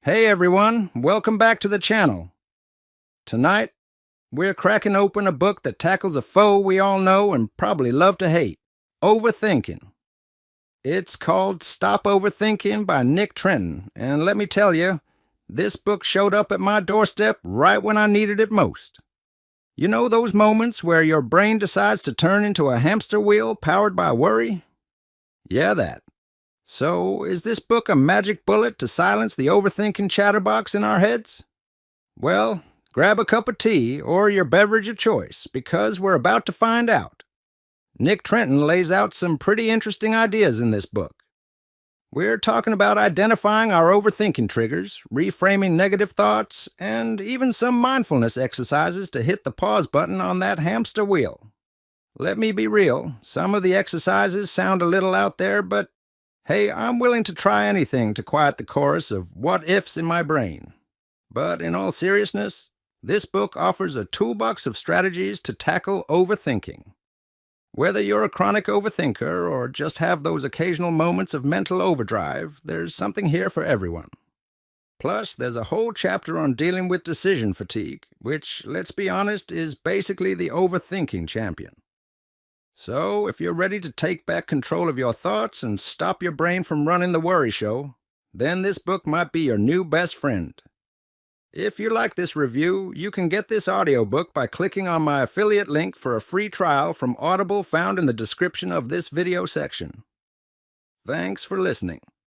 Hey everyone, welcome back to the channel. Tonight, we're cracking open a book that tackles a foe we all know and probably love to hate, overthinking. It's called Stop Overthinking by Nick Trenton, and let me tell you, this book showed up at my doorstep right when I needed it most. You know those moments where your brain decides to turn into a hamster wheel powered by worry? Yeah, that. So, is this book a magic bullet to silence the overthinking chatterbox in our heads? Well, grab a cup of tea or your beverage of choice, because we're about to find out. Nick Trenton lays out some pretty interesting ideas in this book. We're talking about identifying our overthinking triggers, reframing negative thoughts, and even some mindfulness exercises to hit the pause button on that hamster wheel. Let me be real, some of the exercises sound a little out there, but hey, I'm willing to try anything to quiet the chorus of what-ifs in my brain. But in all seriousness, this book offers a toolbox of strategies to tackle overthinking. Whether you're a chronic overthinker or just have those occasional moments of mental overdrive, there's something here for everyone. Plus, there's a whole chapter on dealing with decision fatigue, which, let's be honest, is basically the overthinking champion. So, if you're ready to take back control of your thoughts and stop your brain from running the worry show, then this book might be your new best friend. If you like this review, you can get this audiobook by clicking on my affiliate link for a free trial from Audible found in the description of this video section. Thanks for listening.